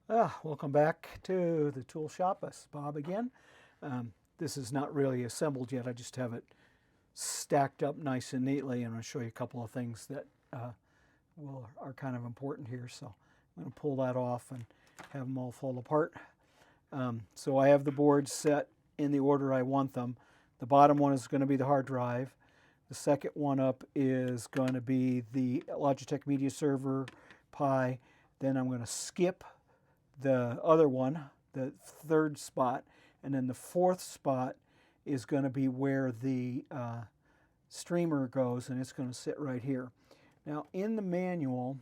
Welcome back to the tool shop. It's Bob again. This is not really assembled yet. I just have it stacked up nice and neatly, and I'll show you a couple of things that are kind of important here. So I'm going to pull that off and have them all fall apart. So I have the boards set in the order I want them. The bottom one is going to be the hard drive. The second one up is going to be the Logitech Media Server Pi. Then I'm going to skip the other one, the third spot, and then the fourth spot is going to be where the streamer goes, and it's going to sit right here. Now in the manual,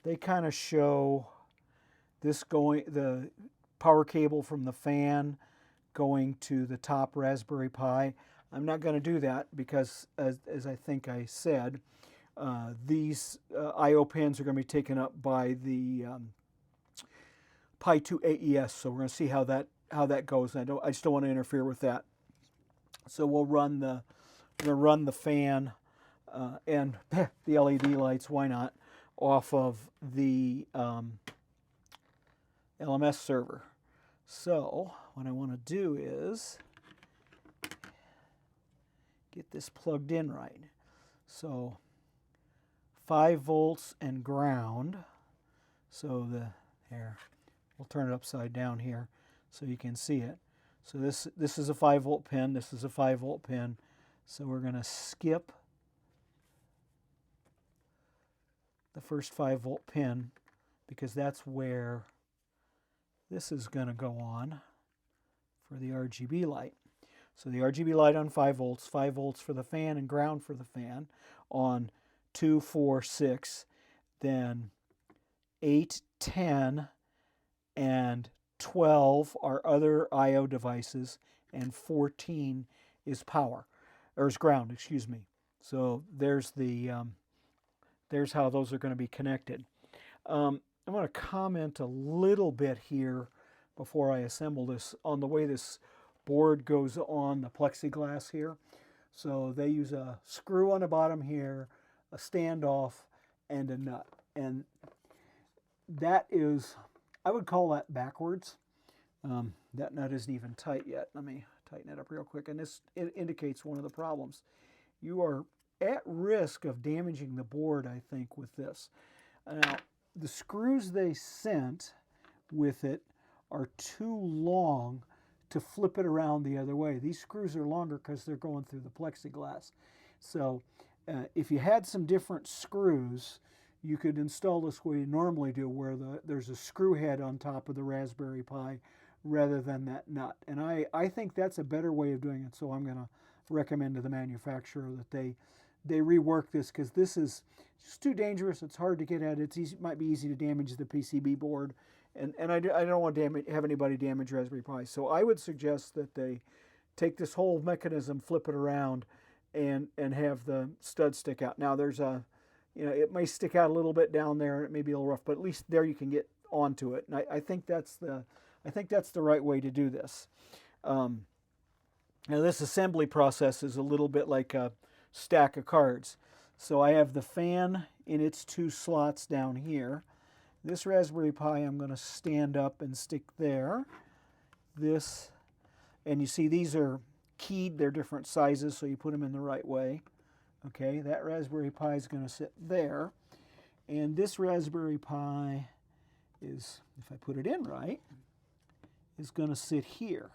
they kind of show this going, the power cable from the fan going to the top Raspberry Pi. I'm not going to do that because, as I think I said, these I/O pins are going to be taken up by the Pi4 AES, so we're going to see how that goes. I just don't want to interfere with that. So we'll run the fan and the LED lights. Why not? Off of the LMS server. So what I want to do is get this plugged in right. So 5 volts and ground. So we'll turn it upside down here so you can see it. So this is a 5 volt pin, this is a 5 volt pin. So we're going to skip the first 5 volt pin because that's where this is going to go on for the RGB light. So the RGB light on 5 volts for the fan and ground for the fan on 2, 4, 6, then 8, 10, and 12 are other I/O devices, and 14 is power, or is ground, excuse me. So there's there's how those are going to be connected. I'm going to comment a little bit here before I assemble this on the way this board goes on the plexiglass here. So they use a screw on the bottom here, a standoff, and a nut. And that is, I would call that backwards. That nut isn't even tight yet. Let me tighten it up real quick. And it indicates one of the problems. You are at risk of damaging the board, I think, with this. Now, the screws they sent with it are too long to flip it around the other way. These screws are longer because they're going through the plexiglass. So if you had some different screws, you could install this way you normally do, where there's a screw head on top of the Raspberry Pi rather than that nut. And I think that's a better way of doing it, so I'm going to recommend to the manufacturer that they rework this, because this is just too dangerous. It's hard to get at. It might be easy to damage the PCB board, and I don't want to have anybody damage Raspberry Pi. So I would suggest that they take this whole mechanism, flip it around, and have the stud stick out. Now there's it may stick out a little bit down there. It may be a little rough, but at least there you can get onto it. And I think that's the right way to do this. Now this assembly process is a little bit like a stack of cards. So I have the fan in its 2 slots down here. This Raspberry Pi I'm going to stand up and stick there. This, and you see these are keyed. They're different sizes, so you put them in the right way. Okay, that Raspberry Pi is going to sit there. And this Raspberry Pi is, if I put it in right, is going to sit here.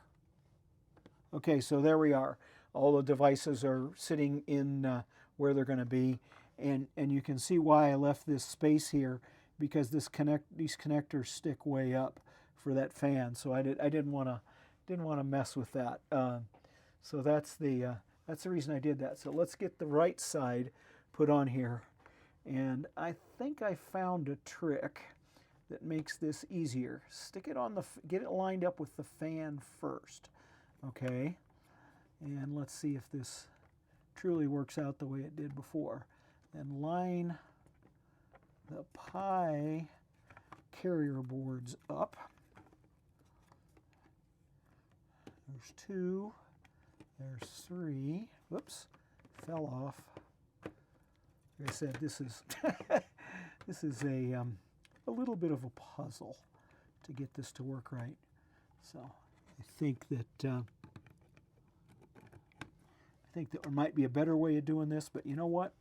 Okay, so there we are. All the devices are sitting in where they're going to be. And you can see why I left this space here, because these connectors stick way up for that fan. So I didn't want to mess with that. So that's the reason I did that. So let's get the right side put on here. And I think I found a trick that makes this easier. Stick it on get it lined up with the fan first. Okay. And let's see if this truly works out the way it did before. Then line the Pi carrier boards up. There's 2. There's 3. Whoops, fell off. Like I said, this is this is a little bit of a puzzle to get this to work right. So I think that there might be a better way of doing this, but you know what?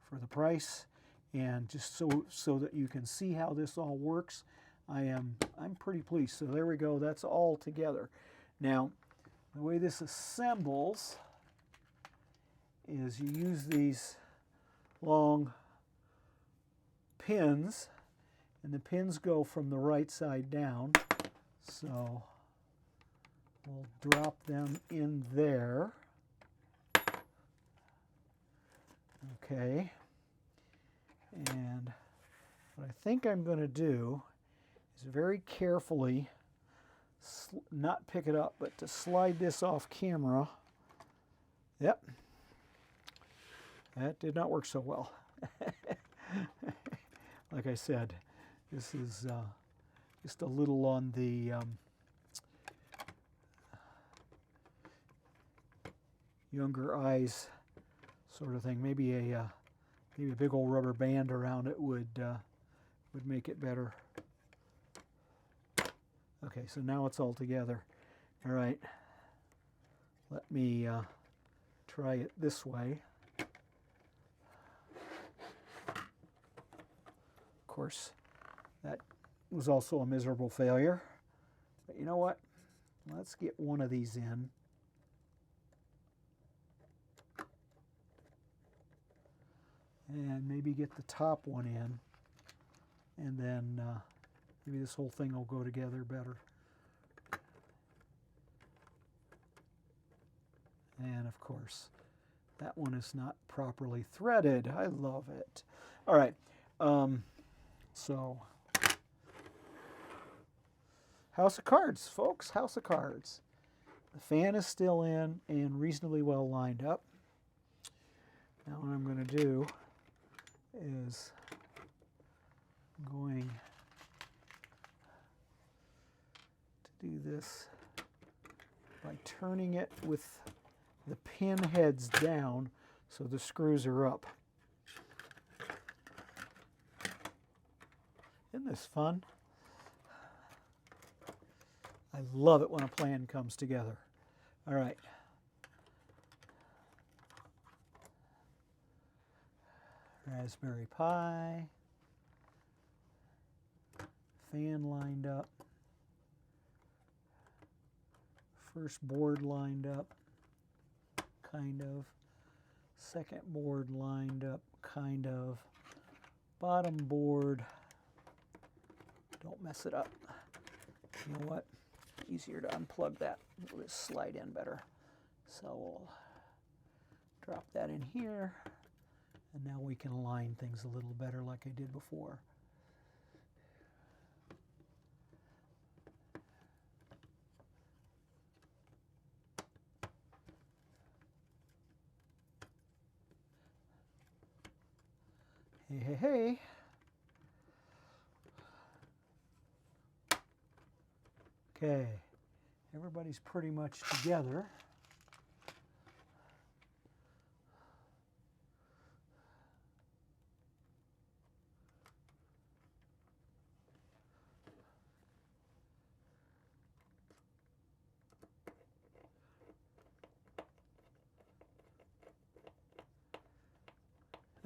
For the price and just so that you can see how this all works, I'm pretty pleased. So there we go. That's all together. Now, the way this assembles is you use these long pins, and the pins go from the right side down. So we'll drop them in there. Okay. And what I think I'm going to do is very carefully not pick it up, but to slide this off camera. Yep. That did not work so well. Like I said, this is just a little on the younger eyes sort of thing. Maybe a big old rubber band around it would make it better. Okay, so now it's all together. All right, let me try it this way. Of course, that was also a miserable failure. But you know what? Let's get one of these in. And maybe get the top one in. And then maybe this whole thing will go together better. And of course, that one is not properly threaded. I love it. All right. So, house of cards, folks. House of cards. The fan is still in and reasonably well lined up. Now what I'm going to do is I'm going to do this by turning it with the pin heads down so the screws are up. Isn't this fun? I love it when a plan comes together. All right. Raspberry Pi. Fan lined up. First board lined up, kind of. Second board lined up, kind of. Bottom board. Don't mess it up. You know what? Easier to unplug that. It'll just slide in better. So we'll drop that in here. And now we can align things a little better like I did before. Hey, hey, hey. Okay, everybody's pretty much together.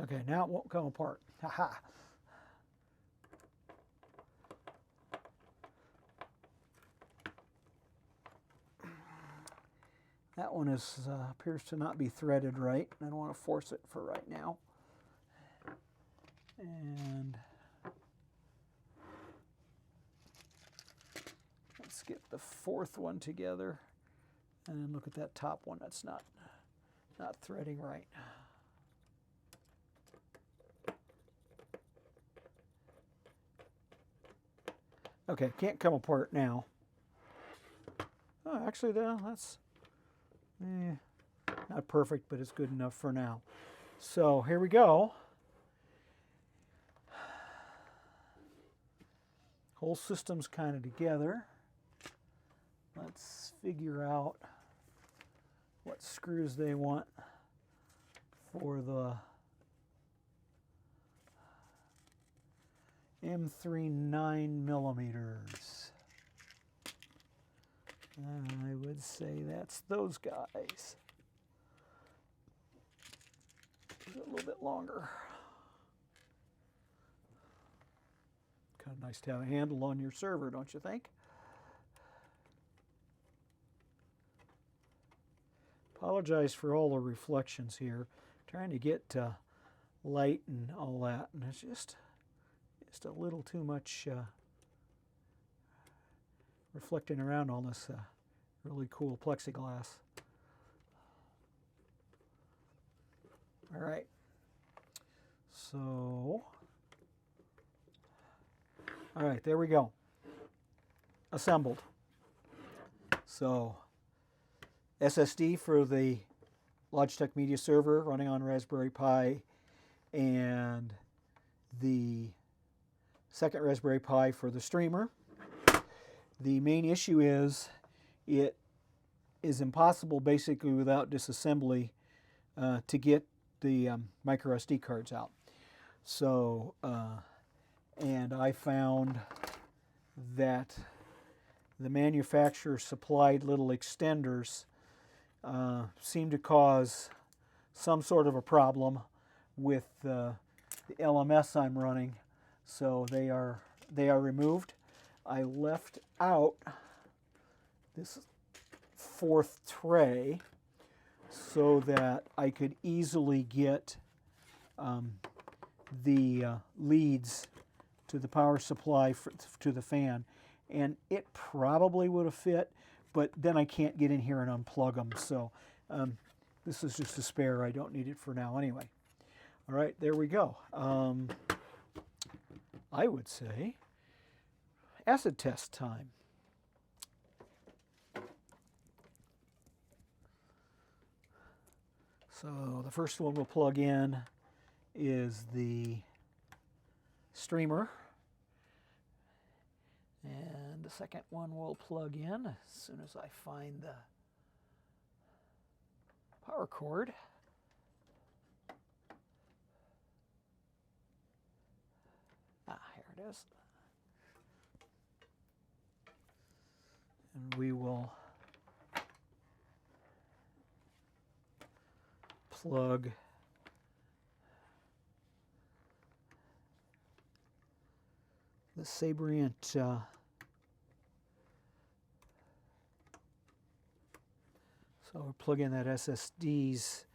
Okay, now it won't come apart. Ha-ha. That one is appears to not be threaded right. I don't want to force it for right now. And let's get the fourth one together. And then look at that top one. That's not threading right. Okay, can't come apart now. Oh, actually, that's not perfect, but it's good enough for now. So here we go. Whole system's kind of together. Let's figure out what screws they want for the M3 9mm. I would say that's those guys. A little bit longer. Kind of nice to have a handle on your server, don't you think? Apologize for all the reflections here. Trying to get light and all that, and it's just a little too much reflecting around on this really cool plexiglass. All right, so, all right, there we go. Assembled. So, SSD for the Logitech Media Server running on Raspberry Pi, and the second Raspberry Pi for the streamer. The main issue is it is impossible basically without disassembly to get the micro SD cards out. So, and I found that the manufacturer supplied little extenders seem to cause some sort of a problem with the LMS I'm running, so they are removed. I left out this fourth tray so that I could easily get the leads to the power supply to the fan, and it probably would have fit, but then I can't get in here and unplug them, so this is just a spare. I don't need it for now anyway. All right, there we go. I would say acid test time. So the first one we'll plug in is the streamer, and the second one we'll plug in as soon as I find the power cord. Here it is. And we will plug the Sabrient so we'll plug in that SSD's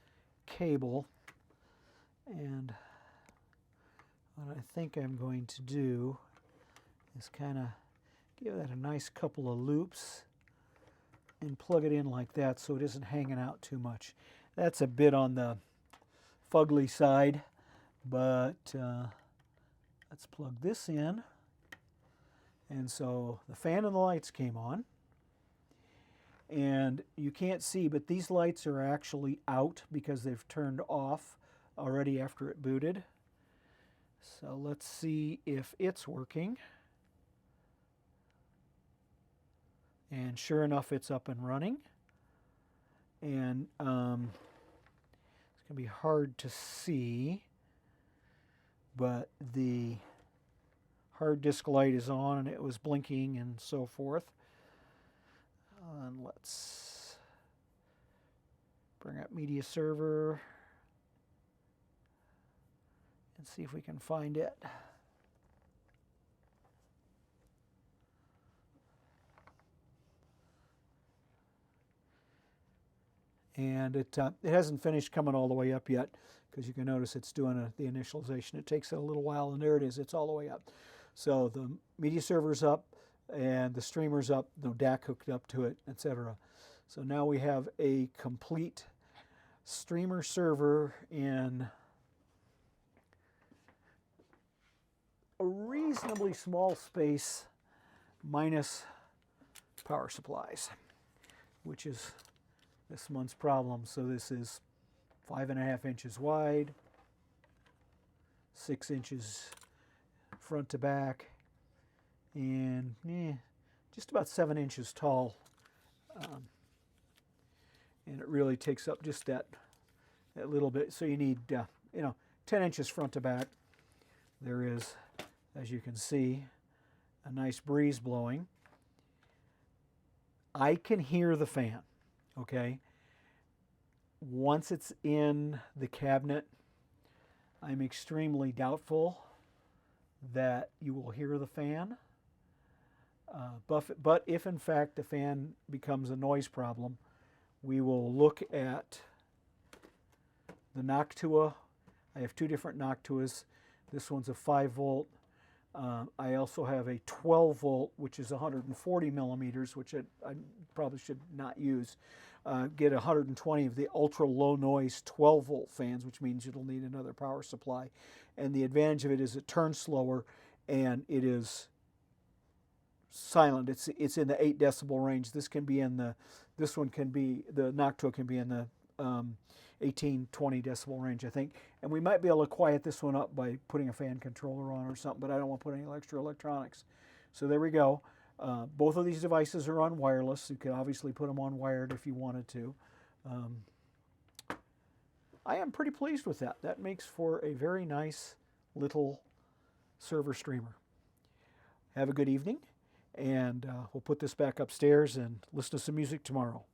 cable, and what I think I'm going to do is kind of give that a nice couple of loops and plug it in like that so it isn't hanging out too much. That's a bit on the fugly side, but let's plug this in. And so the fan and the lights came on. And you can't see, but these lights are actually out because they've turned off already after it booted. So let's see if it's working. And sure enough, it's up and running. And it's going to be hard to see, but the hard disk light is on and it was blinking and so forth. And let's bring up Media Server and see if we can find it. And it hasn't finished coming all the way up yet, because you can notice it's doing the initialization. It takes a little while, and there it is. It's all the way up. So the media server's up, and the streamer's up, no DAC hooked up to it, etc. So now we have a complete streamer server in a reasonably small space minus power supplies, which is this month's problem. So this is 5.5 inches wide, 6 inches front to back, and just about 7 inches tall. And it really takes up just that little bit. So you need 10 inches front to back. There is As you can see, a nice breeze blowing. I can hear the fan, okay? Once it's in the cabinet, I'm extremely doubtful that you will hear the fan. But if in fact the fan becomes a noise problem, we will look at the Noctua. I have two different Noctuas. This one's a 5 volt. I also have a 12 volt, which is 140 millimeters, which I probably should not use. Get 120 of the ultra low noise 12 volt fans, which means it'll need another power supply. And the advantage of it is it turns slower and it is silent. It's in the 8 decibel range. This one can be, the Noctua can be in the 18, 20 decibel range, I think. And we might be able to quiet this one up by putting a fan controller on or something, but I don't want to put any extra electronics. So there we go. Both of these devices are on wireless. You could obviously put them on wired if you wanted to. I am pretty pleased with that. That makes for a very nice little server streamer. Have a good evening, and we'll put this back upstairs and listen to some music tomorrow.